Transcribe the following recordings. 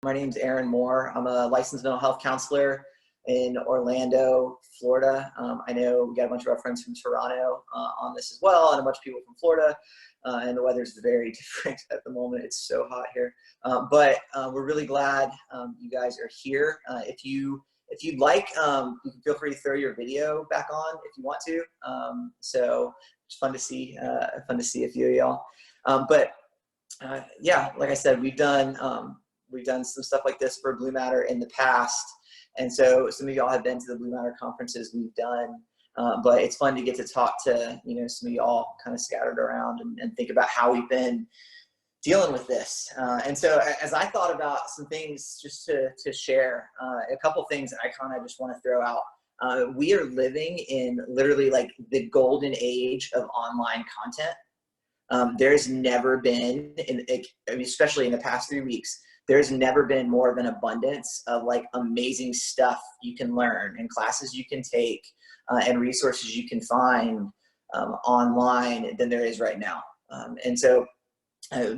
My name's Aaron Moore. I'm a licensed mental health counselor in Orlando, Florida. I know we got a bunch of our friends from Toronto on this as well, and a bunch of people from Florida. And the weather's very different at the moment. It's so hot here. But we're really glad you guys are here. If you'd like, you can feel free to throw your video back on if you want to. So it's fun to see a few of y'all. Yeah, like I said, we've done some stuff like this for Blu Matter in the past. And so some of y'all have been to the Blu Matter conferences we've done. But it's fun to get to talk to, some of y'all kind of scattered around and think about how we've been dealing with this. And so as I thought about some things just to share, a couple things that I kind of just want to throw out. We are living in literally like the golden age of online content. There's never been, especially in the past 3 weeks, there's never been more of an abundance of like amazing stuff you can learn and classes you can take and resources you can find online than there is right now. And so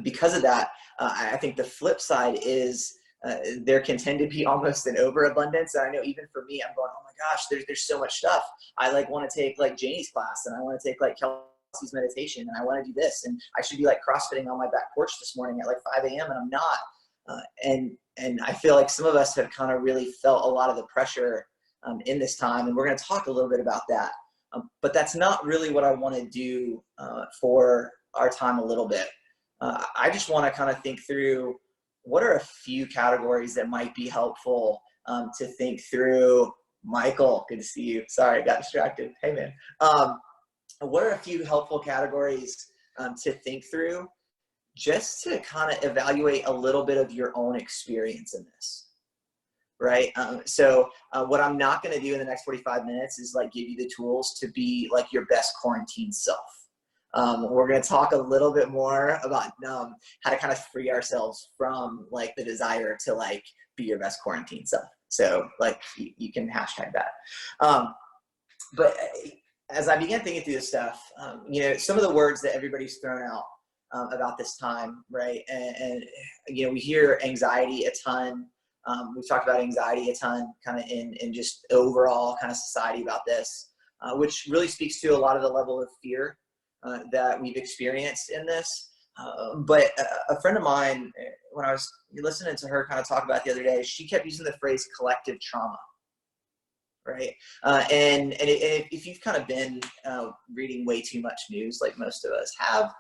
because of that, I think the flip side is there can tend to be almost an overabundance. And I know even for me, I'm going, oh my gosh, there's so much stuff. I like want to take like Janie's class, and I want to take like Kelsey's meditation, and I want to do this, and I should be like CrossFitting on my back porch this morning at like 5 a.m. and I'm not. And I feel like some of us have kind of really felt a lot of the pressure in this time, and we're going to talk a little bit about that. But that's not really what I want to do for our time a little bit. I just want to kind of think through what are a few categories that might be helpful to think through. Michael, good to see you. Sorry, I got distracted. Hey, man. What are a few helpful categories to think through just to kind of evaluate a little bit of your own experience in this, right? So what I'm not going to do in the next 45 minutes is like give you the tools to be like your best quarantine self. We're going to talk a little bit more about how to kind of free ourselves from like the desire to like be your best quarantine self. So like you can hashtag that. But as I began thinking through this stuff, some of the words that everybody's thrown out about this time, right? And we hear anxiety a ton. We've talked about anxiety a ton kind of in just overall kind of society about this, which really speaks to a lot of the level of fear that we've experienced in this. But a friend of mine, when I was listening to her kind of talk about it the other day, she kept using the phrase collective trauma. Right. And if you've kind of been reading way too much news, like most of us have,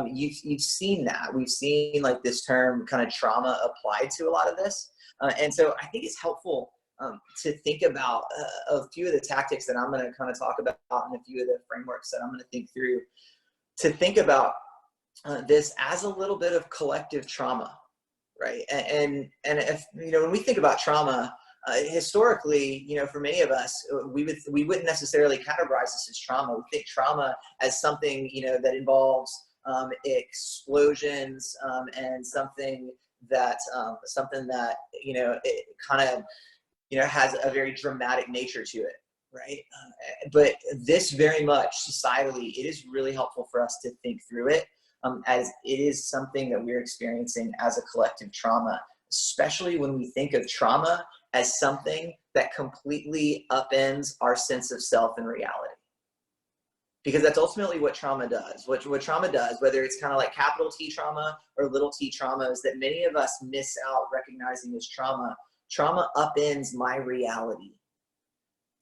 you've seen that. We've seen like this term kind of trauma applied to a lot of this. And so I think it's helpful to think about a few of the tactics that I'm going to kind of talk about and a few of the frameworks that I'm going to think through to think about this as a little bit of collective trauma. Right. And if, when we think about trauma, historically, for many of us, we wouldn't necessarily categorize this as trauma. We think trauma as something, that involves explosions and something that it kind of, has a very dramatic nature to it, right? But this very much societally, it is really helpful for us to think through it as it is something that we're experiencing as a collective trauma, especially when we think of trauma as something that completely upends our sense of self and reality. Because that's ultimately what trauma does. What trauma does, whether it's kind of like capital T trauma or little t trauma, is that many of us miss out recognizing as trauma. Trauma upends my reality.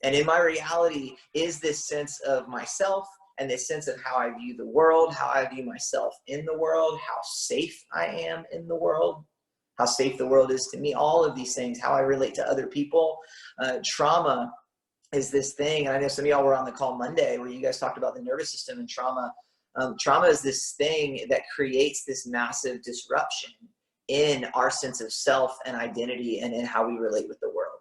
And in my reality is this sense of myself and this sense of how I view the world, how I view myself in the world, how safe I am in the world, how safe the world is to me, all of these things, how I relate to other people. Trauma is this thing, and I know some of y'all were on the call Monday where you guys talked about the nervous system and trauma. Trauma is this thing that creates this massive disruption in our sense of self and identity and in how we relate with the world,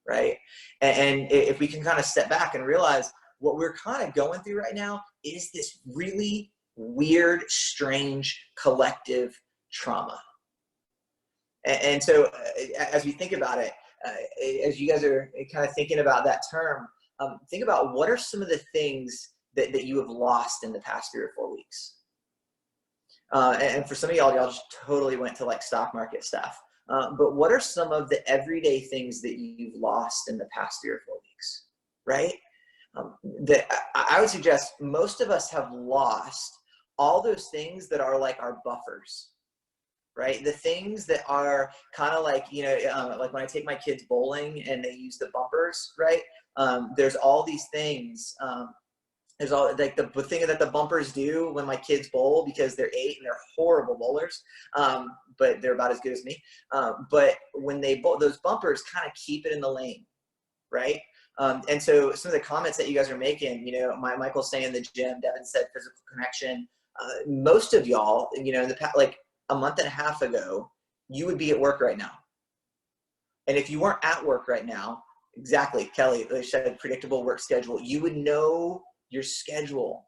right? And if we can kind of step back and realize what we're kind of going through right now is this really weird, strange, collective trauma. And so as we think about it, as you guys are kind of thinking about that term, think about what are some of the things that you have lost in the past 3 or 4 weeks. And for some of y'all just totally went to like stock market stuff. But what are some of the everyday things that you've lost in the past 3 or 4 weeks, right? That I would suggest most of us have lost all those things that are like our buffers, right? The things that are kind of like, like when I take my kids bowling and they use the bumpers, right? There's all these things. There's all like the thing that the bumpers do when my kids bowl, because they're 8 and they're horrible bowlers, but they're about as good as me. But when they bowl, those bumpers kind of keep it in the lane, right? And so some of the comments that you guys are making, Michael's saying the gym, Devin said physical connection. Most of y'all, in the past, like a month and a half ago, you would be at work right now. And if you weren't at work right now, exactly, Kelly, they said predictable work schedule, you would know your schedule.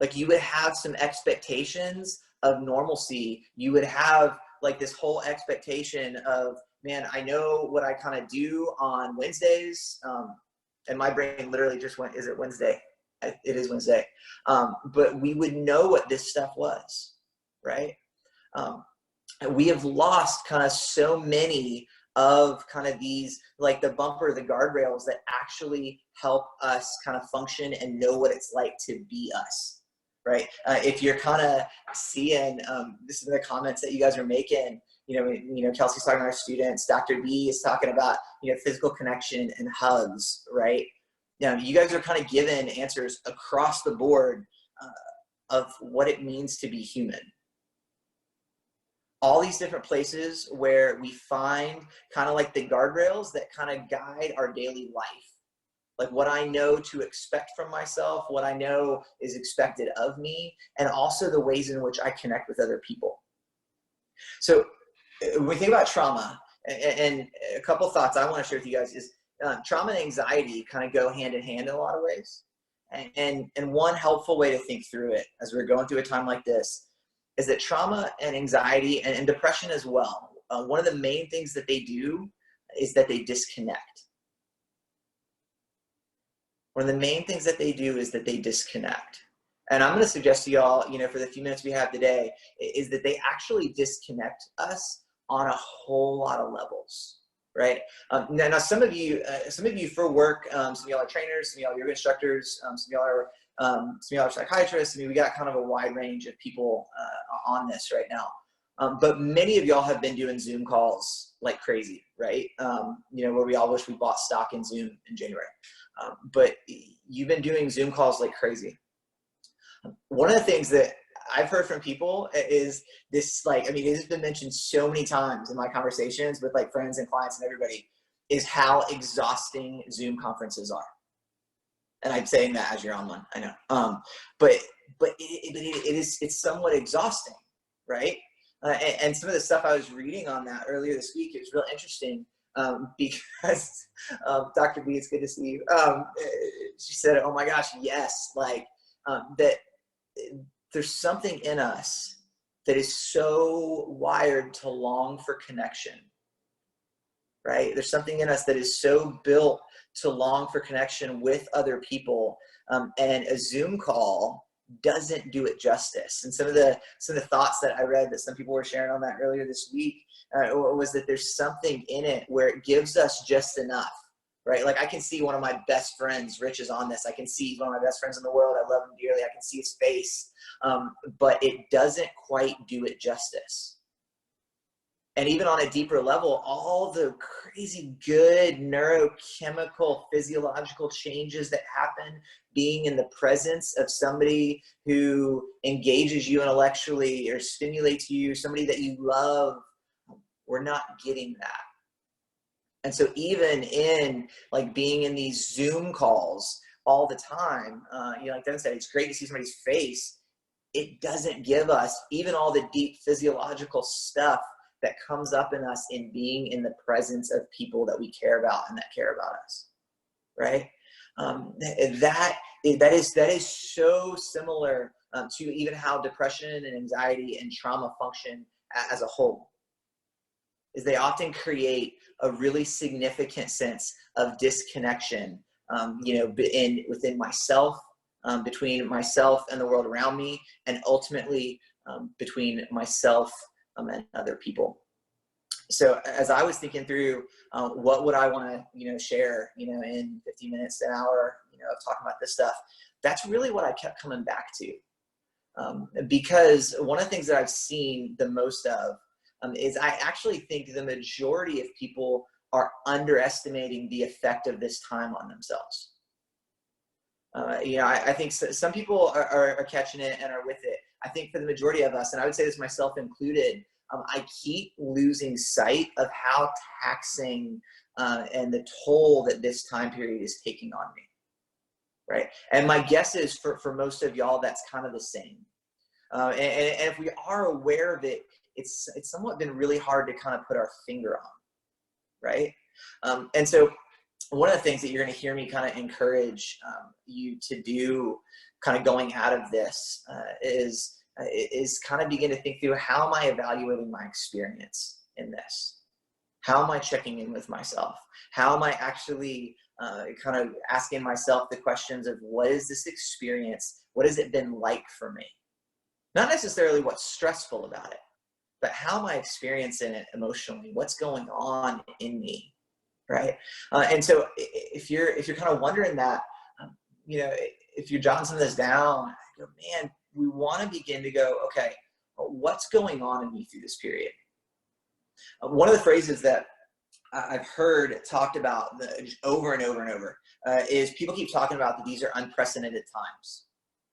Like you would have some expectations of normalcy. You would have like this whole expectation of, man, I know what I kind of do on Wednesdays. And my brain literally just went, is it Wednesday? It is Wednesday. But we would know what this stuff was, right? We have lost kind of so many of kind of these, like the bumper, the guardrails that actually help us kind of function and know what it's like to be us, right? If you're kind of seeing, this is the comments that you guys are making, Kelsey's talking to our students, Dr. B is talking about, physical connection and hugs, right? You guys are kind of given answers across the board of what it means to be human. All these different places where we find kind of like the guardrails that kind of guide our daily life. Like what I know to expect from myself, what I know is expected of me, and also the ways in which I connect with other people. So when we think about trauma, and a couple thoughts I want to share with you guys is trauma and anxiety kind of go hand in hand in a lot of ways. And one helpful way to think through it as we're going through a time like this is that trauma and anxiety and depression as well, one of the main things that they do is that they disconnect. One of the main things that they do is that they disconnect. And I'm going to suggest to y'all, for the few minutes we have today, is that they actually disconnect us on a whole lot of levels, right? Now some of you for work, some of y'all are trainers, some of y'all are yoga instructors, some of y'all are psychiatrists. We got kind of a wide range of people on this right now. But many of y'all have been doing Zoom calls like crazy, right? Where we all wish we bought stock in Zoom in January. But you've been doing Zoom calls like crazy. One of the things that I've heard from people is this, it has been mentioned so many times in my conversations with like friends and clients and everybody, is how exhausting Zoom conferences are. And I'm saying that as you're on one, I know. But it's somewhat exhausting, right? And some of the stuff I was reading on that earlier this week, it was real interesting because Dr. B, it's good to see you. She said, oh my gosh, yes, that there's something in us that is so wired to long for connection, right? There's something in us that is so built to long for connection with other people, and a Zoom call doesn't do it justice. And some of the thoughts that I read that some people were sharing on that earlier this week was that there's something in it where it gives us just enough, right? Like I can see one of my best friends, Rich is on this. I can see one of my best friends in the world. I love him dearly. I can see his face, but it doesn't quite do it justice. And even on a deeper level, all the crazy good neurochemical, physiological changes that happen being in the presence of somebody who engages you intellectually or stimulates you, somebody that you love, we're not getting that. And so even in being in these Zoom calls all the time, like Devin said, it's great to see somebody's face. It doesn't give us even all the deep physiological stuff that comes up in us in being in the presence of people that we care about and that care about us, right? That is so similar to even how depression and anxiety and trauma function as a whole. Is they often create a really significant sense of disconnection, within myself, between myself and the world around me, and ultimately between myself and other people. So as I was thinking through what would I want to, share, in 15 minutes, an hour, of talking about this stuff, that's really what I kept coming back to. Because one of the things that I've seen the most of is I actually think the majority of people are underestimating the effect of this time on themselves. I think some people are catching it and are with it. I think for the majority of us, and I would say this myself included, I keep losing sight of how taxing and the toll that this time period is taking on me, right? And my guess is for most of y'all, that's kind of the same. And if we are aware of it, it's somewhat been really hard to kind of put our finger on, right? And so one of the things that you're going to hear me kind of encourage you to do kind of going out of this is kind of begin to think through, how am I evaluating my experience in this? How am I checking in with myself? How am I actually kind of asking myself the questions of, what is this experience? What has it been like for me? Not necessarily what's stressful about it, but how am I experiencing it emotionally? What's going on in me, right? And so if you're kind of wondering that, if you're jotting some of this down, I go, man, we want to begin to go, okay, what's going on in me through this period? One of the phrases that I've heard talked about over and over and over is people keep talking about that these are unprecedented times,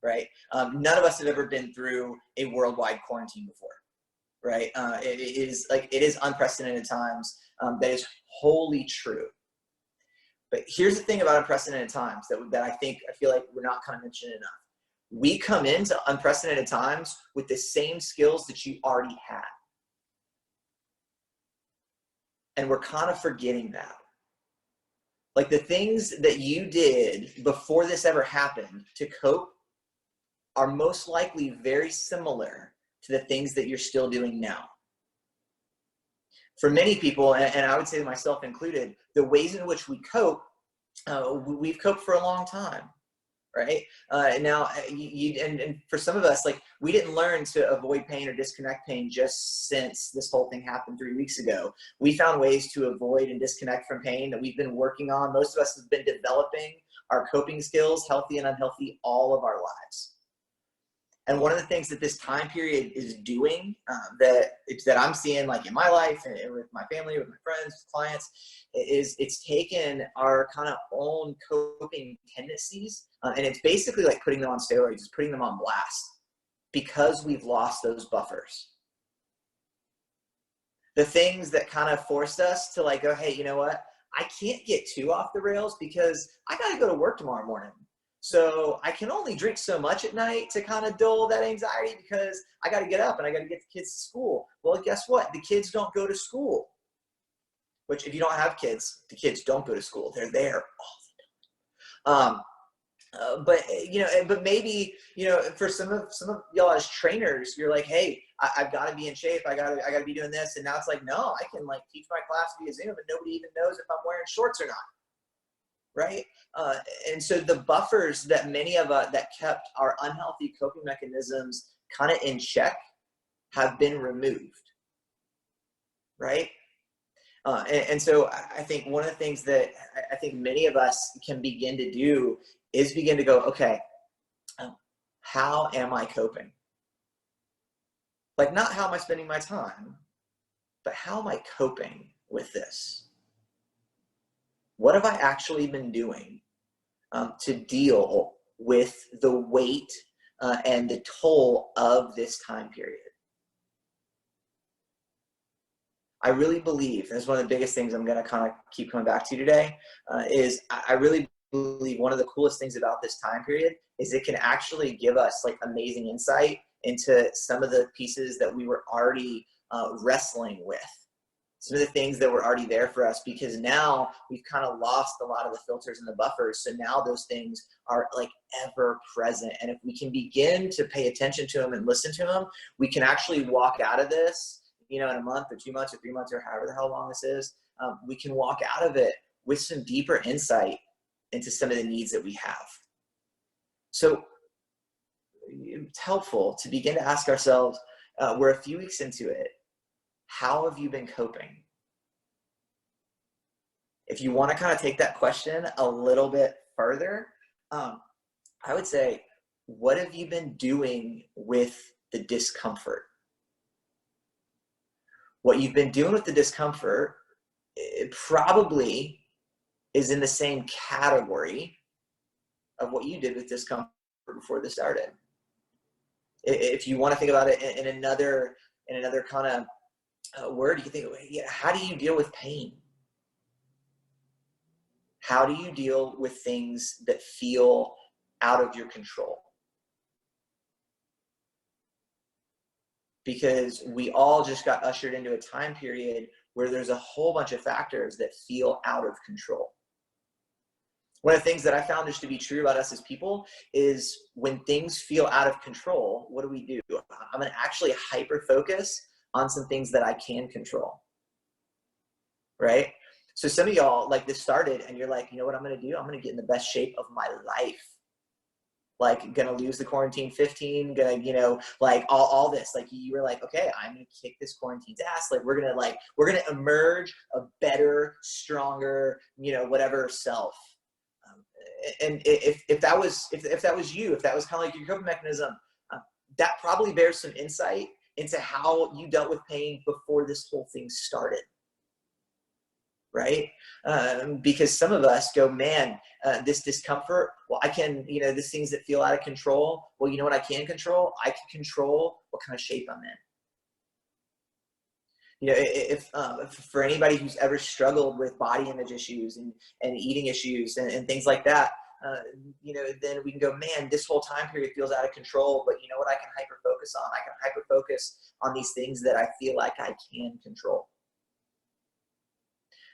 right? None of us have ever been through a worldwide quarantine before, right? It is unprecedented times. That is wholly true. But here's the thing about unprecedented times that I feel like we're not kind of mentioning enough. We come into unprecedented times with the same skills that you already had. And we're kind of forgetting that. Like, the things that you did before this ever happened to cope are most likely very similar to the things that you're still doing now. For many people, and I would say myself included, the ways in which we cope, we've coped for a long time, right? Now, and for some of us, like, we didn't learn to avoid pain or disconnect pain just since this whole thing happened 3 weeks ago. We found ways to avoid and disconnect from pain that we've been working on. Most of us have been developing our coping skills, healthy and unhealthy, all of our lives. And one of the things that this time period is doing that I'm seeing, like, in my life and with my family, with my friends, with clients, is it's taken our kind of own coping tendencies and it's basically like putting them on steroids, it's putting them on blast, because we've lost those buffers. The things that kind of forced us to, like, go, hey, you know what? I can't get too off the rails because I got to go to work tomorrow morning. So I can only drink so much at night to kind of dull that anxiety because I got to get up and I got to get the kids to school. Well, guess what? The kids don't go to school. Which, if you don't have kids, the kids don't go to school. They're there all the time. But maybe, for some of y'all as trainers, you're like, hey, I've got to be in shape. I got to be doing this. And now it's like, no, I can, like, teach my class via Zoom and nobody even knows if I'm wearing shorts or not. Right? And so the buffers that many of us that kept our unhealthy coping mechanisms kind of in check have been removed. Right? And so I think one of the things that I think many of us can begin to do is begin to go, okay, how am I coping? Like, not how am I spending my time, but how am I coping with this? What have I actually been doing to deal with the weight and the toll of this time period? I really believe, and it's one of the biggest things I'm going to kind of keep coming back to today, is I really believe one of the coolest things about this time period is it can actually give us, like, amazing insight into some of the pieces that we were already wrestling with. Some of the things that were already there for us, because now we've kind of lost a lot of the filters and the buffers. So now those things are, like, ever present. And if we can begin to pay attention to them and listen to them, we can actually walk out of this, in a month or 2 months or 3 months or however the hell long this is. We can walk out of it with some deeper insight into some of the needs that we have. So it's helpful to begin to ask ourselves, we're a few weeks into it. how have you been coping? If you want to kind of take that question a little bit further, I would say, what have you been doing with the discomfort? What you've been doing with the discomfort, it probably is in the same category of what you did with discomfort before this started. If you want to think about it in another kind of word, you can think, yeah, how do you deal with pain? How do you deal with things that feel out of your control? Because we all just got ushered into a time period where there's a whole bunch of factors that feel out of control. One of the things that I found just to be true about us as people is when things feel out of control, what do? I'm going to actually hyper focus on some things that I can control, right? So some of y'all, like, this started and you're like, you know what I'm going to do? I'm going to get in the best shape of my life. Like, gonna lose the quarantine 15, gonna, like all this, like, you were like, okay, I'm gonna kick this quarantine's ass. Like, we're gonna emerge a better, stronger, whatever self. And if that was you, if that was kind of like your coping mechanism, that probably bears some insight into how you dealt with pain before this whole thing started. Right? Because some of us go, man, this discomfort, well, I can, these things that feel out of control. Well, you know what I can control? I can control what kind of shape I'm in. If for anybody who's ever struggled with body image issues and eating issues and things like that, then we can go, man, this whole time period feels out of control, but you know what I can hyper focus on? I can hyper focus on these things that I feel like I can control.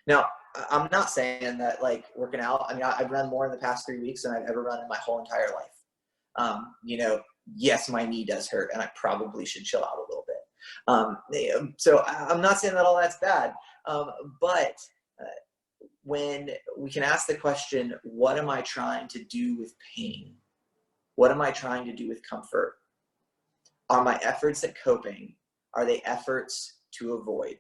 Now, I'm not saying that, like, working out, I mean, I've run more in the past 3 weeks than I've ever run in my whole entire life. Yes, my knee does hurt and I probably should chill out a little bit. So I'm not saying that all that's bad. But when we can ask the question, what am I trying to do with pain? What am I trying to do with comfort? Are my efforts at coping, are they efforts to avoid?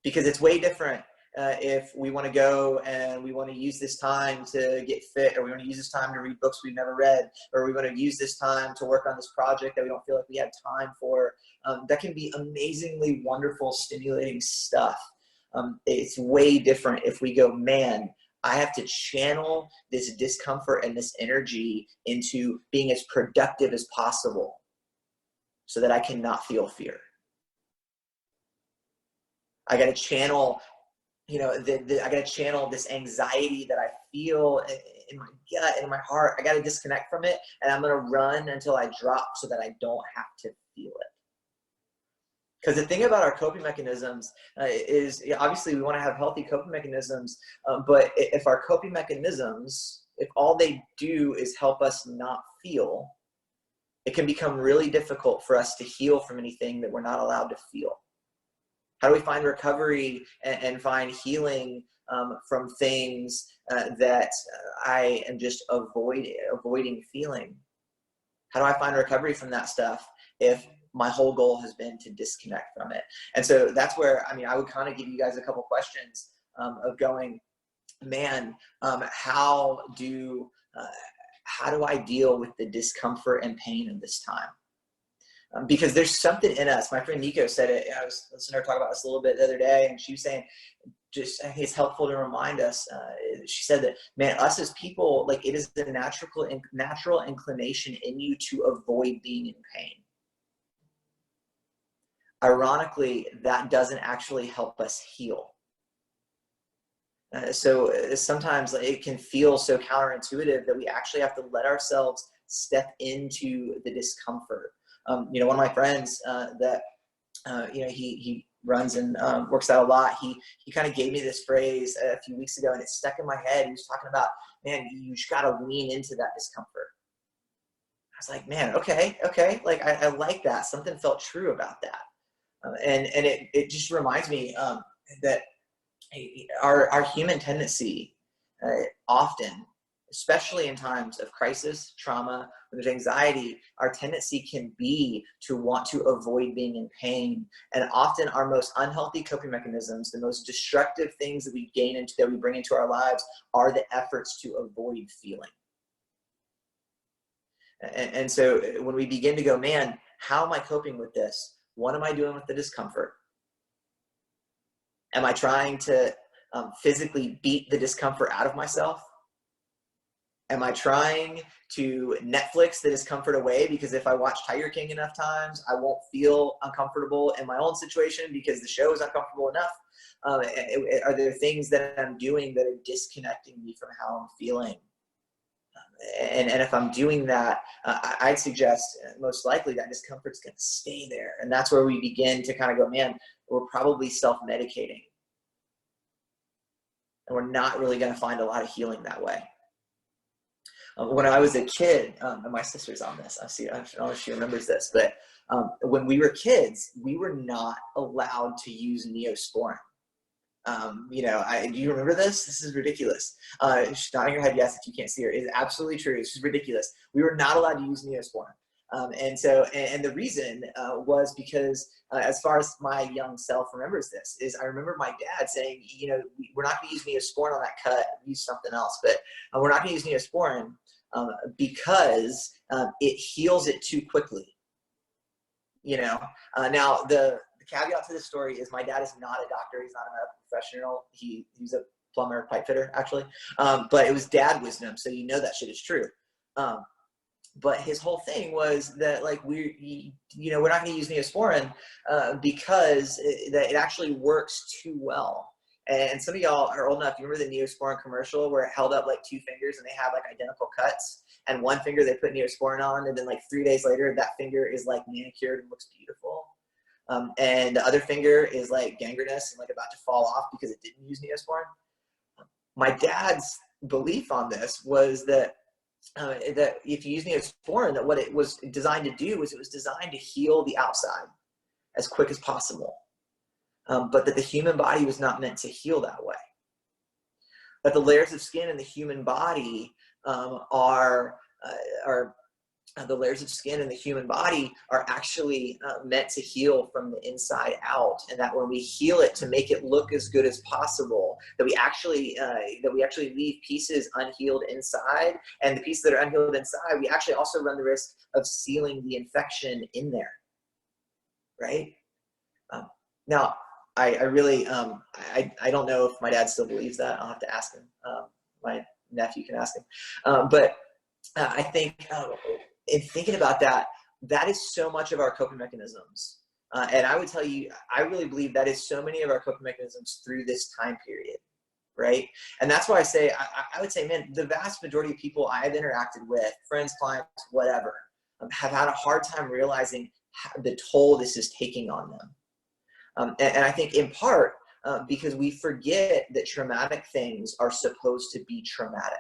Because it's way different if we want to go and we want to use this time to get fit, or we want to use this time to read books we've never read, or we want to use this time to work on this project that we don't feel like we have time for. That can be amazingly wonderful, stimulating stuff. It's way different if we go, man, I have to channel this discomfort and this energy into being as productive as possible so that I cannot feel fear. I got to channel, I got to channel this anxiety that I feel in my gut and in my heart. I got to disconnect from it, and I'm going to run until I drop so that I don't have to feel it. Because the thing about our coping mechanisms is, obviously we want to have healthy coping mechanisms, but if our coping mechanisms, if all they do is help us not feel, it can become really difficult for us to heal from anything that we're not allowed to feel. How do we find recovery and find healing from things that I am just avoiding feeling? How do I find recovery from that stuff if my whole goal has been to disconnect from it? And so that's where, I would kind of give you guys a couple questions of going, man, how do I deal with the discomfort and pain of this time? Because there's something in us. My friend Nico said it. I was listening to her talk about this a little bit the other day, and she was saying, I think it's helpful to remind us. She said that, man, us as people, like, it is the natural inclination in you to avoid being in pain. Ironically, that doesn't actually help us heal. So sometimes it can feel so counterintuitive that we actually have to let ourselves step into the discomfort. One of my friends that he runs and works out a lot, he kind of gave me this phrase a few weeks ago, and it stuck in my head. He was talking about, man, you just got to lean into that discomfort. I was like, man, okay, like I like that. Something felt true about that, and it just reminds me that our human tendency often especially in times of crisis, trauma, when there's anxiety, our tendency can be to want to avoid being in pain. And often our most unhealthy coping mechanisms, the most destructive things that we that we bring into our lives, are the efforts to avoid feeling. And so when we begin to go, man, how am I coping with this? What am I doing with the discomfort? Am I trying to physically beat the discomfort out of myself? Am I trying to Netflix the discomfort away because if I watch Tiger King enough times, I won't feel uncomfortable in my own situation because the show is uncomfortable enough? Are there things that I'm doing that are disconnecting me from how I'm feeling? And if I'm doing that, I'd suggest most likely that discomfort's going to stay there. And that's where we begin to kind of go, man, we're probably self-medicating. And we're not really going to find a lot of healing that way. When I was a kid, and my sister's on this, I don't know if she remembers this, but when we were kids, we were not allowed to use Neosporin. Do you remember this? This is ridiculous. She's nodding her head yes if you can't see her. It is absolutely true. This is ridiculous. We were not allowed to use Neosporin. And the reason was because as far as my young self remembers this, is I remember my dad saying, we're not going to use Neosporin on that cut, use something else, but we're not going to use Neosporin because it heals it too quickly. Now the caveat to this story is my dad is not a doctor. He's not a medical professional. He's a plumber, pipe fitter, actually. But it was dad wisdom, so that shit is true. But his whole thing was that we're not going to use Neosporin because it actually works too well. And some of y'all are old enough. You remember the Neosporin commercial where it held up two fingers and they have identical cuts, and one finger they put Neosporin on, and then 3 days later that finger is manicured and looks beautiful. And the other finger is gangrenous and about to fall off because it didn't use Neosporin. My dad's belief on this was that if you use Neosporin, that what it was designed to do was it was designed to heal the outside as quick as possible. But that the human body was not meant to heal that way. That the layers of skin in the human body the layers of skin in the human body are actually meant to heal from the inside out, and that when we heal it to make it look as good as possible, that we actually leave pieces unhealed inside, and the pieces that are unhealed inside, we actually also run the risk of sealing the infection in there, right? Now, I really I don't know if my dad still believes that. I'll have to ask him. My nephew can ask him, but I think. In thinking about that, that is so much of our coping mechanisms. And I would tell you, I really believe that is so many of our coping mechanisms through this time period, right? And that's why I would say, man, the vast majority of people I've interacted with, friends, clients, whatever, have had a hard time realizing the toll this is taking on them. And I think in part because we forget that traumatic things are supposed to be traumatic.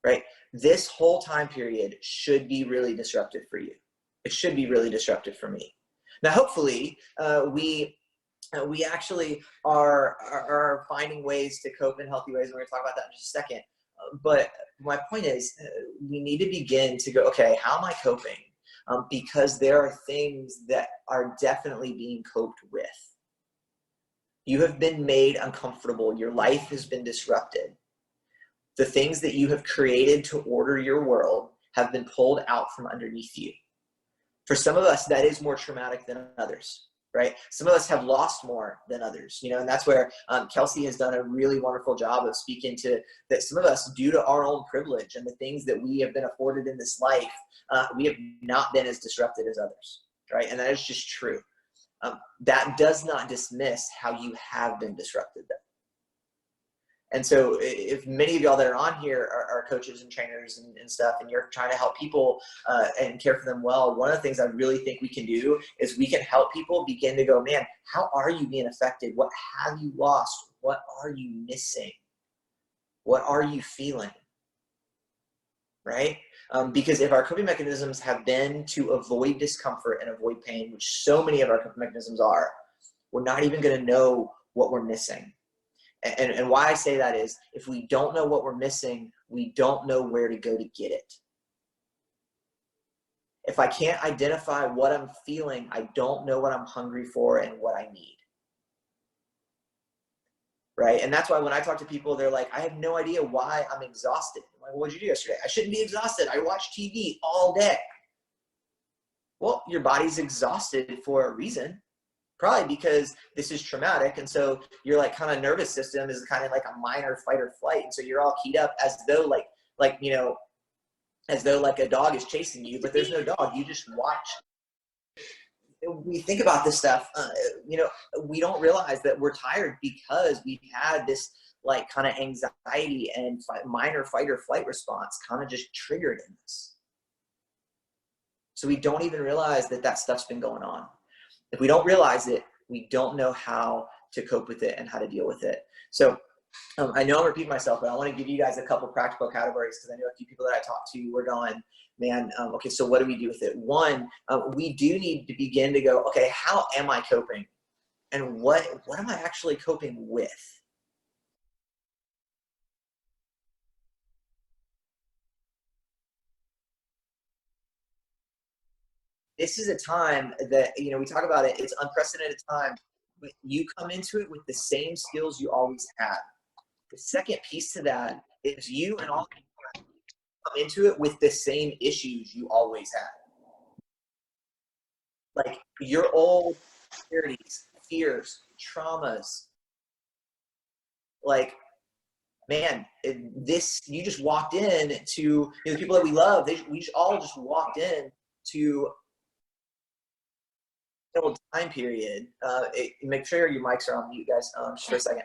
Right? This whole time period should be really disruptive for you. It should be really disruptive for me. Now, hopefully, we actually are finding ways to cope in healthy ways. We're going to talk about that in just a second. But my point is, we need to begin to go, okay, how am I coping? Because there are things that are definitely being coped with. You have been made uncomfortable. Your life has been disrupted. The things that you have created to order your world have been pulled out from underneath you. For some of us, that is more traumatic than others, right? Some of us have lost more than others, and that's where Kelsey has done a really wonderful job of speaking to that. Some of us, due to our own privilege and the things that we have been afforded in this life, we have not been as disrupted as others, right? And that is just true. That does not dismiss how you have been disrupted, though. And so if many of y'all that are on here are coaches and trainers and stuff, and you're trying to help people and care for them well, one of the things I really think we can do is we can help people begin to go, man, how are you being affected? What have you lost? What are you missing? What are you feeling? Right? Because if our coping mechanisms have been to avoid discomfort and avoid pain, which so many of our coping mechanisms are, we're not even going to know what we're missing. And why I say that is, if we don't know what we're missing, we don't know where to go to get it. If I can't identify what I'm feeling, I don't know what I'm hungry for and what I need. Right? And that's why when I talk to people, they're like, I have no idea why I'm exhausted. I'm like, what did you do yesterday? I shouldn't be exhausted. I watch TV all day. Well, your body's exhausted for a reason. Probably because this is traumatic. And so your like kind of nervous system is kind of like a minor fight or flight. And so you're all keyed up as though you know, as though like a dog is chasing you, but there's no dog. You just watch. We think about this stuff, you know, we don't realize that we're tired because we've had this like kind of anxiety and minor fight or flight response kind of just triggered in us. So we don't even realize that that stuff's been going on. If we don't realize it, we don't know how to cope with it and how to deal with it. So I know I'm repeating myself, but I want to give you guys a couple practical categories because I know a few people that I talked to were going, man, okay, so what do we do with it? One, we do need to begin to go, okay, how am I coping? And what am I actually coping with? This is a time that, you know, we talk about it, it's unprecedented time. But you come into it with the same skills you always had. The second piece to that is you and all come into it with the same issues you always had. Like your old insecurities, fears, traumas. Like, man, you just walked in to, you know, the people that we love, we all just walked in to a little time period. Make sure your mics are on mute, guys, just for a second.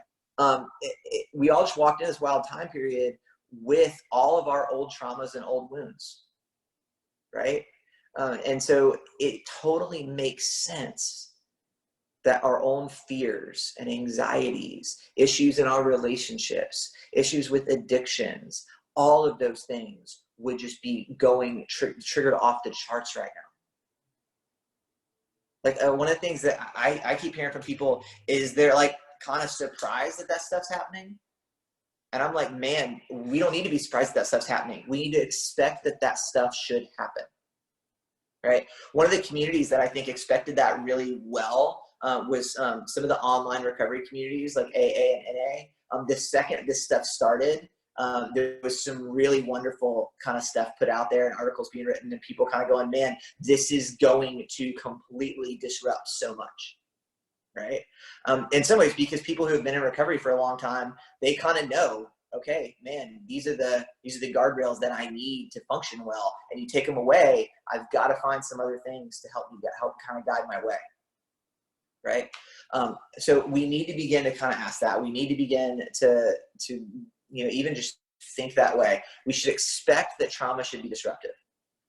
We all just walked in this wild time period with all of our old traumas and old wounds, right? And so it totally makes sense that our own fears and anxieties, issues in our relationships, issues with addictions, all of those things would just be going triggered off the charts right now. Like one of the things that I keep hearing from people is they're like kind of surprised that that stuff's happening. And I'm like, man, we don't need to be surprised that that stuff's happening. We need to expect that that stuff should happen, right? One of the communities that I think expected that really well was some of the online recovery communities like AA and NA. The second this stuff started, there was some really wonderful kind of stuff put out there and articles being written and people kind of going, man, this is going to completely disrupt so much. Right? In some ways, because people who have been in recovery for a long time, they kind of know, okay, man, these are the guardrails that I need to function well. And you take them away, I've got to find some other things to help kind of guide my way. Right? So we need to begin to kind of ask that. We need to begin to you know, even just think that way. We should expect that trauma should be disruptive.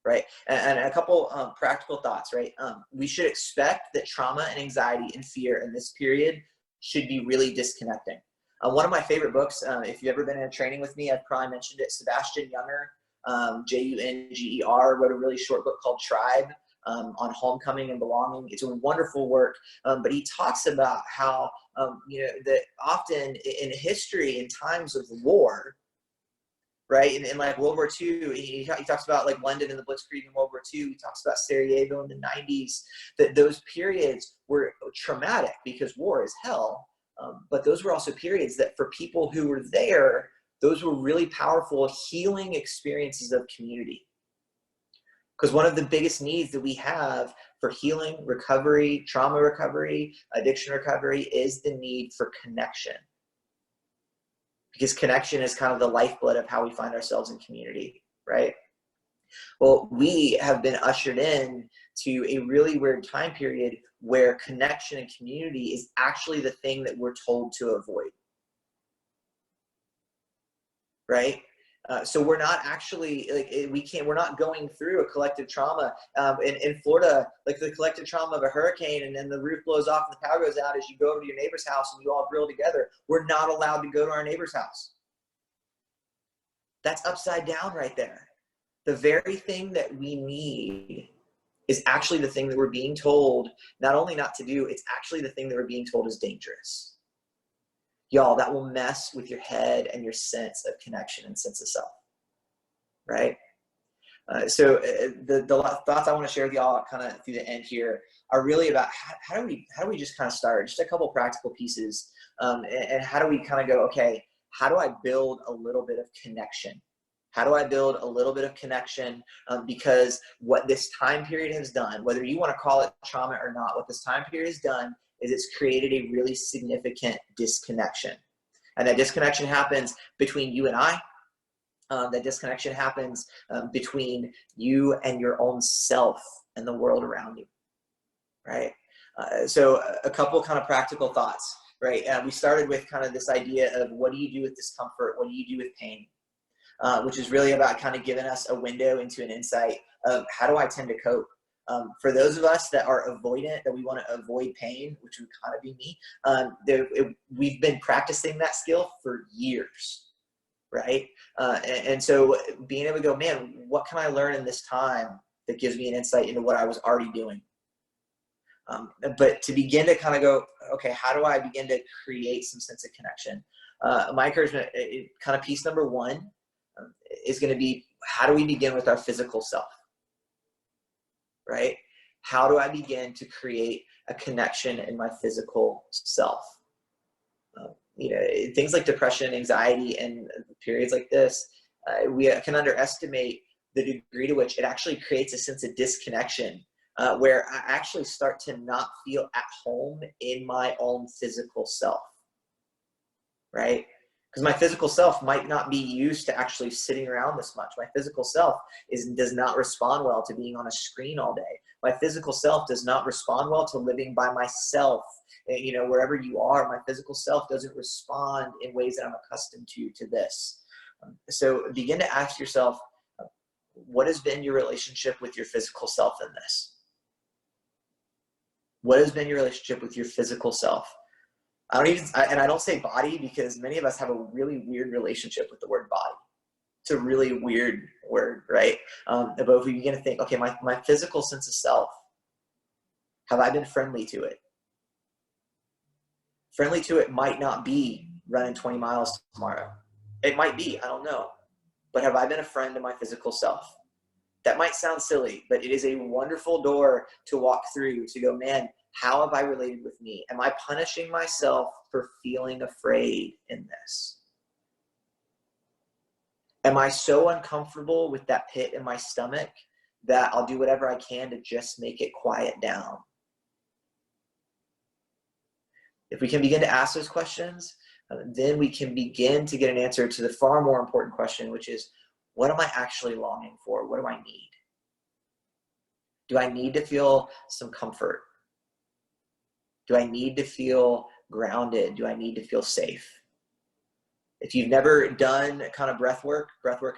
Right? And a couple practical thoughts, right? We should expect that trauma and anxiety and fear in this period should be really disconnecting. One of my favorite books, if you've ever been in a training with me, I've probably mentioned it, Sebastian Junger, Junger, wrote a really short book called Tribe on homecoming and belonging. It's a wonderful work, but he talks about how, you know, that often in history, in times of war, right? And like World War II, he talks about like London and the Blitzkrieg in World War II. He talks about Sarajevo in the 90s, that those periods were traumatic because war is hell. But those were also periods that for people who were there, those were really powerful healing experiences of community. Because one of the biggest needs that we have for healing, recovery, trauma recovery, addiction recovery is the need for connection. Because connection is kind of the lifeblood of how we find ourselves in community, right? Well, we have been ushered in to a really weird time period where connection and community is actually the thing that we're told to avoid, right? So we're not actually, like, we're not going through a collective trauma. In Florida, like the collective trauma of a hurricane and then the roof blows off and the power goes out as you go over to your neighbor's house and you all grill together. We're not allowed to go to our neighbor's house. That's upside down right there. The very thing that we need is actually the thing that we're being told not only not to do, it's actually the thing that we're being told is dangerous. Y'all, that will mess with your head and your sense of connection and sense of self, right? So the thoughts I want to share with y'all kind of through the end here are really about how do we just kind of start, just a couple practical pieces, and how do we kind of go, okay, how do I build a little bit of connection? How do I build a little bit of connection? Because what this time period has done, whether you want to call it trauma or not, what this time period has done is it's created a really significant disconnection. And that disconnection happens between you and I. That disconnection happens between you and your own self and the world around you, right? So a couple kind of practical thoughts, right? We started with kind of this idea of what do you do with discomfort? What do you do with pain? Which is really about kind of giving us a window into an insight of how do I tend to cope? For those of us that are avoidant, that we want to avoid pain, which would kind of be me, we've been practicing that skill for years. Right? And so being able to go, man, what can I learn in this time that gives me an insight into what I was already doing? But to begin to kind of go, okay, how do I begin to create some sense of connection? My encouragement, kind of piece number one is going to be, how do we begin with our physical self? Right? How do I begin to create a connection in my physical self? Things like depression, anxiety, and periods like this, we can underestimate the degree to which it actually creates a sense of disconnection, where I actually start to not feel at home in my own physical self, right? Because my physical self might not be used to actually sitting around this much. My physical self does not respond well to being on a screen all day. My physical self does not respond well to living by myself. Wherever you are, my physical self doesn't respond in ways that I'm accustomed to this. So begin to ask yourself, what has been your relationship with your physical self in this? What has been your relationship with your physical self? I don't say body because many of us have a really weird relationship with the word body. It's a really weird word, right? But if we begin to think, okay, my physical sense of self, have I been friendly to it? Friendly to it might not be running 20 miles tomorrow. It might be, I don't know. But have I been a friend to my physical self? That might sound silly, but it is a wonderful door to walk through to go, man, how have I related with me? Am I punishing myself for feeling afraid in this? Am I so uncomfortable with that pit in my stomach that I'll do whatever I can to just make it quiet down? If we can begin to ask those questions, then we can begin to get an answer to the far more important question, which is, what am I actually longing for? What do I need? Do I need to feel some comfort? Do I need to feel grounded? Do I need to feel safe? If you've never done kind of breath work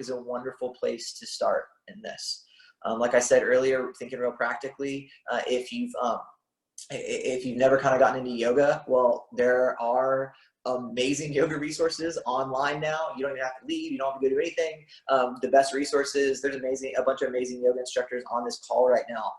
is a wonderful place to start in this. Like I said earlier, thinking real practically, if you've never kind of gotten into yoga, well, there are amazing yoga resources online now. You don't even have to leave. You don't have to go do anything. The best resources, there's a bunch of amazing yoga instructors on this call right now.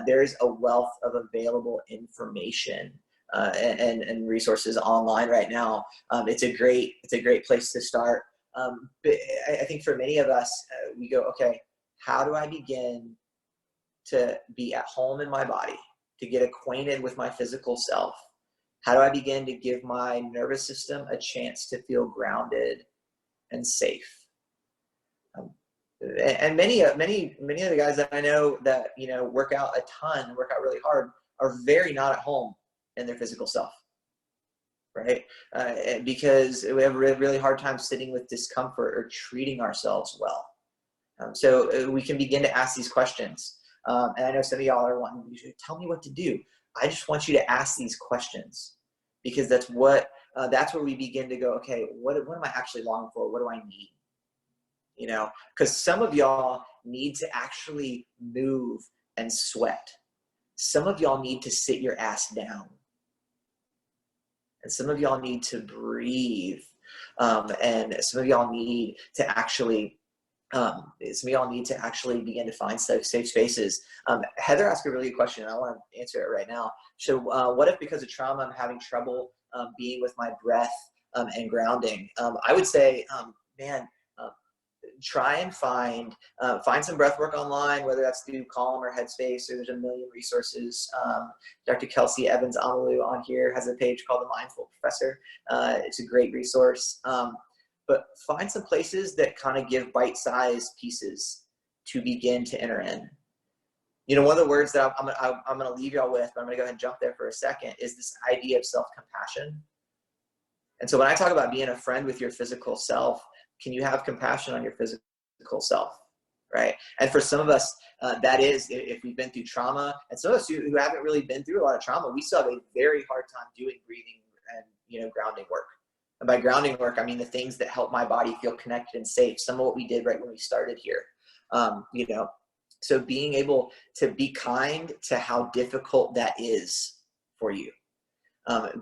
There is a wealth of available information and resources online right now. It's a great place to start. But I think for many of us, we go, okay, how do I begin to be at home in my body, to get acquainted with my physical self? How do I begin to give my nervous system a chance to feel grounded and safe? And many of the guys that I know that work out a ton, work out really hard, are very not at home in their physical self, right? Because we have a really hard time sitting with discomfort or treating ourselves well. So we can begin to ask these questions. And I know some of y'all are wanting to tell me what to do. I just want you to ask these questions, because that's where we begin to go, okay, what am I actually longing for? What do I need? Because some of y'all need to actually move and sweat. Some of y'all need to sit your ass down. And some of y'all need to breathe. And some of y'all need to actually begin to find safe spaces. Heather asked a really good question, and I want to answer it right now. So what if because of trauma I'm having trouble being with my breath and grounding. I would say, man, try and find some breath work online, whether that's through Calm or Headspace, or there's a million resources. Dr. Kelsey Evans Amalu on here has a page called The Mindful Professor. It's a great resource. But find some places that kind of give bite-sized pieces to begin to enter in. You know, one of the words that I'm going to leave y'all with, but I'm going to go ahead and jump there for a second, is this idea of self-compassion. And so when I talk about being a friend with your physical self, can you have compassion on your physical self, right? And for some of us, that is, if we've been through trauma, and some of us who haven't really been through a lot of trauma, we still have a very hard time doing breathing and, you know, grounding work. And by grounding work, I mean the things that help my body feel connected and safe. Some of what we did right when we started here, you know. So being able to be kind to how difficult that is for you.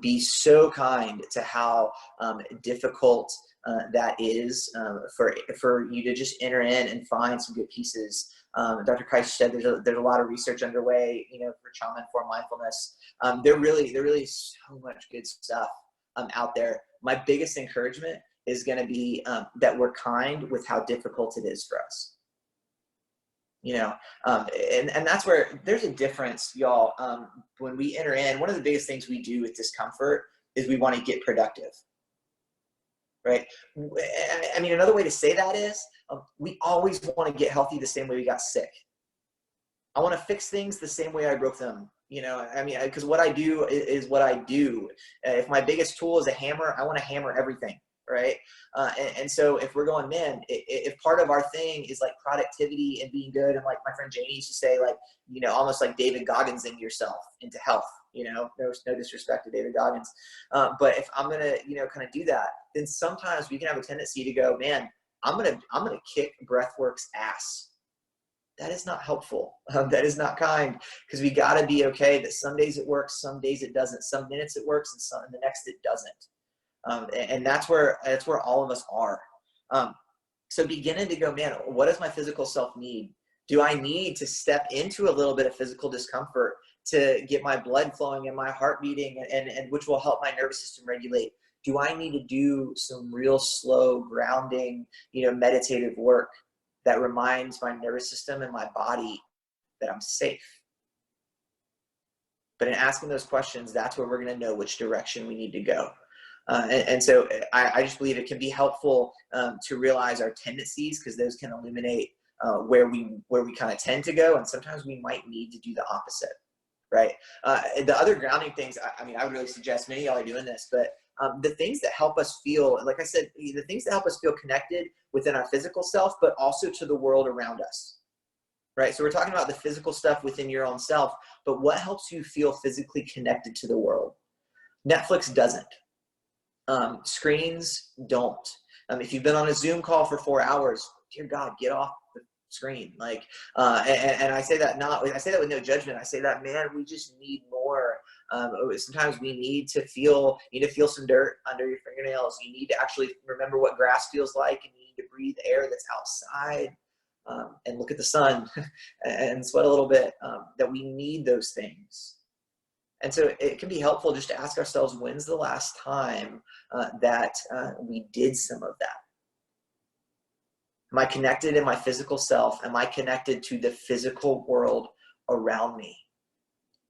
Be so kind to how difficult that is for you to just enter in and find some good pieces. Dr. Kreis said there's a lot of research underway, you know, for trauma-informed mindfulness. There really is so much good stuff out there. My biggest encouragement is going to be that we're kind with how difficult it is for us. You know, and that's where there's a difference, y'all. When we enter in, one of the biggest things we do with discomfort is we want to get productive, right? I mean, another way to say that is we always want to get healthy the same way we got sick. I want to fix things the same way I broke them. You know, I mean, because what I do is what I do. If my biggest tool is a hammer, I want to hammer everything. Right. And so if we're going, man, if part of our thing is like productivity and being good, and like my friend Jamie used to say, like, you know, almost like David Gogginsing yourself into health, you know, no disrespect to David Goggins. But if I'm going to, you know, kind of do that, then sometimes we can have a tendency to go, man, I'm going to kick breathwork's ass. That is not helpful. That is not kind, because we got to be okay that some days it works, some days it doesn't, some minutes it works, and the next it doesn't. And that's where all of us are. So beginning to go, man, what does my physical self need? Do I need to step into a little bit of physical discomfort to get my blood flowing and my heart beating, and which will help my nervous system regulate? Do I need to do some real slow grounding, you know, meditative work that reminds my nervous system and my body that I'm safe? But in asking those questions, that's where we're going to know which direction we need to go. And so I just believe it can be helpful to realize our tendencies, because those can illuminate where we kind of tend to go, and sometimes we might need to do the opposite, right? The other grounding things, I mean, I would really suggest, many of y'all are doing this, but the things that help us feel, like I said, the things that help us feel connected within our physical self, but also to the world around us, right? So we're talking about the physical stuff within your own self, but what helps you feel physically connected to the world? Netflix doesn't. Screens don't. If you've been on a Zoom call for 4 hours, dear God, get off the screen. Like, and I say that I say that with no judgment. I say that, man, we just need more. Sometimes we need to feel some dirt under your fingernails. You need to actually remember what grass feels like, and you need to breathe air that's outside, and look at the sun and sweat a little bit. That we need those things. And so it can be helpful just to ask ourselves, when's the last time that we did some of that? Am I connected in my physical self? Am I connected to the physical world around me?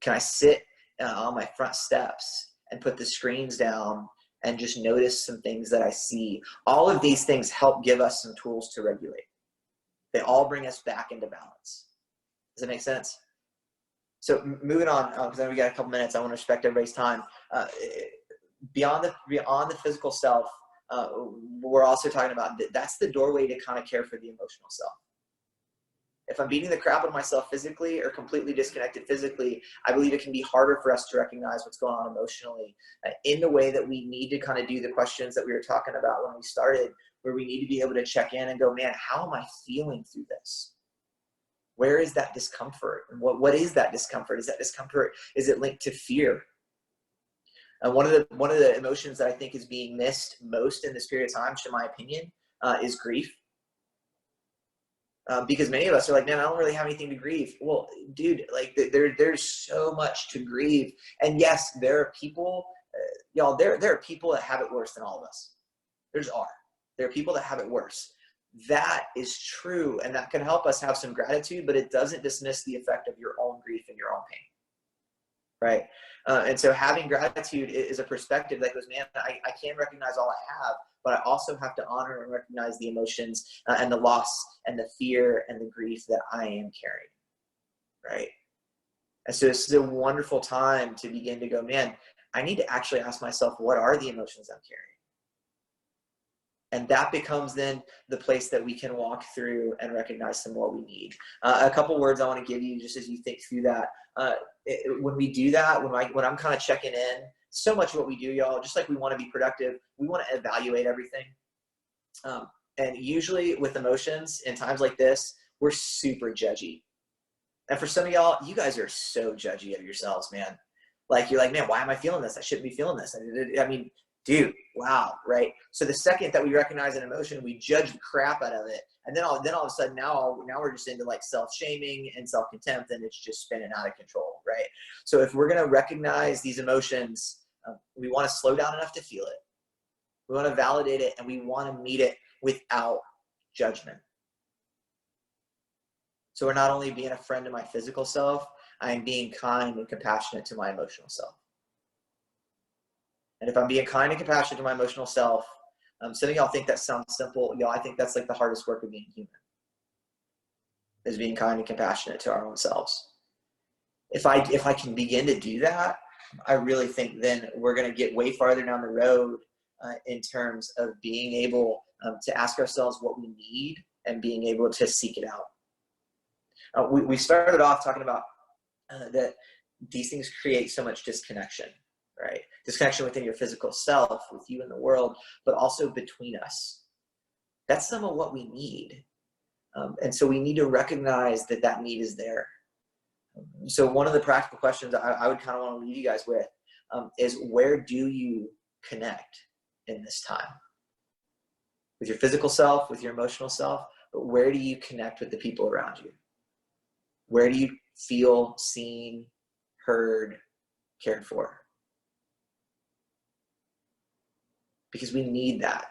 Can I sit on my front steps and put the screens down and just notice some things that I see? All of these things help give us some tools to regulate. They all bring us back into balance. Does that make sense? So moving on, because I know we got a couple minutes, I want to respect everybody's time. Beyond the physical self, we're also talking about that's the doorway to kind of care for the emotional self. If I'm beating the crap out of myself physically or completely disconnected physically, I believe it can be harder for us to recognize what's going on emotionally in the way that we need to kind of do the questions that we were talking about when we started, where we need to be able to check in and go, man, how am I feeling through this? Where is that discomfort? And what is that discomfort? Is that discomfort, is it linked to fear? And one of the emotions that I think is being missed most in this period of time, in my opinion, is grief. Because many of us are like, man, I don't really have anything to grieve. Well, dude, like there's so much to grieve. And yes, there are people y'all, there are people that have it worse than all of us. There are people that have it worse. That is true, and that can help us have some gratitude, but it doesn't dismiss the effect of your own grief and your own pain, right? And so having gratitude is a perspective that goes, man, I can recognize all I have, but I also have to honor and recognize the emotions and the loss and the fear and the grief that I am carrying, right? And so this is a wonderful time to begin to go, man, I need to actually ask myself, what are the emotions I'm carrying? And that becomes then the place that we can walk through and recognize some what we need. A couple words I want to give you just as you think through that. When we do that, when I'm kind of checking in, so much of what we do, y'all, just like we want to be productive, we want to evaluate everything. And usually with emotions in times like this, we're super judgy. And for some of y'all, you guys are so judgy of yourselves, man. Like, you're like, man, why am I feeling this? I shouldn't be feeling this. I mean, dude, wow, right? So the second that we recognize an emotion, we judge the crap out of it. And then all of a sudden now we're just into like self-shaming and self-contempt, and it's just spinning out of control, right? So if we're gonna recognize these emotions, we wanna slow down enough to feel it. We wanna validate it, and we wanna meet it without judgment. So we're not only being a friend to my physical self, I am being kind and compassionate to my emotional self. And if I'm being kind and compassionate to my emotional self, some of y'all think that sounds simple. Y'all, I think that's like the hardest work of being human, is being kind and compassionate to our own selves. If I can begin to do that, I really think then we're going to get way farther down the road in terms of being able to ask ourselves what we need and being able to seek it out. We started off talking about that these things create so much disconnection, right? Disconnection within your physical self, with you and the world, but also between us. That's some of what we need. And so we need to recognize that that need is there. So one of the practical questions I would kind of want to leave you guys with is, where do you connect in this time? With your physical self, with your emotional self, but where do you connect with the people around you? Where do you feel seen, heard, cared for? Because we need that.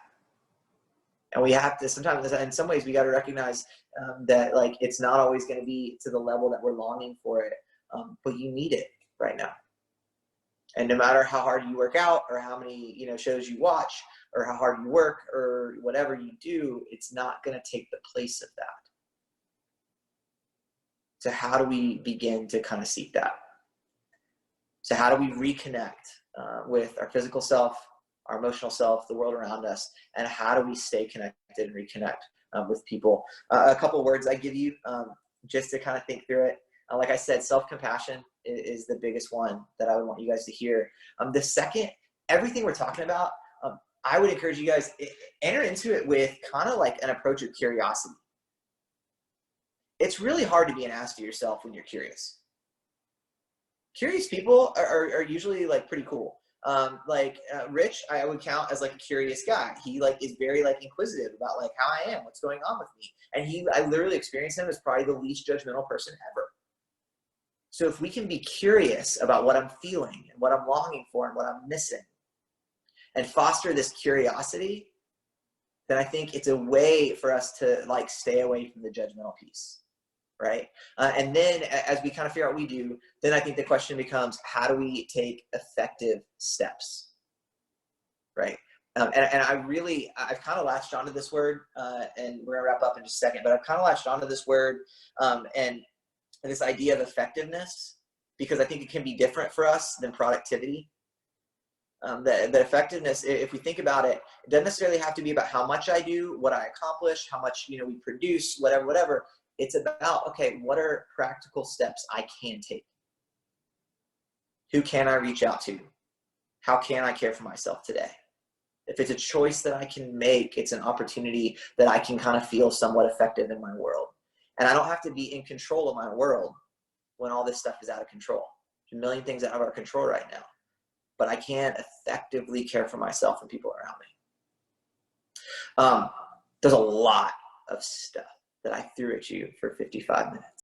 And we have to, sometimes, in some ways, we got to recognize that like it's not always going to be to the level that we're longing for it, but you need it right now. And no matter how hard you work out, or how many shows you watch, or how hard you work, or whatever you do, it's not going to take the place of that. So how do we begin to kind of seek that? So how do we reconnect with our physical self, our emotional self, the world around us, and how do we stay connected and reconnect with people? A couple words I give you just to kind of think through it. Like I said, self-compassion is the biggest one that I would want you guys to hear. The second, everything we're talking about, I would encourage you guys, enter into it with kind of like an approach of curiosity. It's really hard to be an ass to yourself when you're curious. Curious people are usually like pretty cool. Rich, I would count as like a curious guy. He like is very like inquisitive about like how I am, what's going on with me. And I literally experienced him as probably the least judgmental person ever. So if we can be curious about what I'm feeling and what I'm longing for and what I'm missing, and foster this curiosity, then I think it's a way for us to like stay away from the judgmental piece. Right? And then as we kind of figure out what we do, then I think the question becomes, how do we take effective steps? Right? And I've kind of latched onto this word, and we're gonna wrap up in just a second, but I've kind of latched onto this word and this idea of effectiveness, because I think it can be different for us than productivity. The effectiveness, if we think about it, it doesn't necessarily have to be about how much I do, what I accomplish, how much we produce, whatever. It's about, okay, what are practical steps I can take? Who can I reach out to? How can I care for myself today? If it's a choice that I can make, it's an opportunity that I can kind of feel somewhat effective in my world. And I don't have to be in control of my world when all this stuff is out of control. There's a million things out of our control right now. But I can effectively care for myself and people around me. There's a lot of stuff that I threw at you for 55 minutes.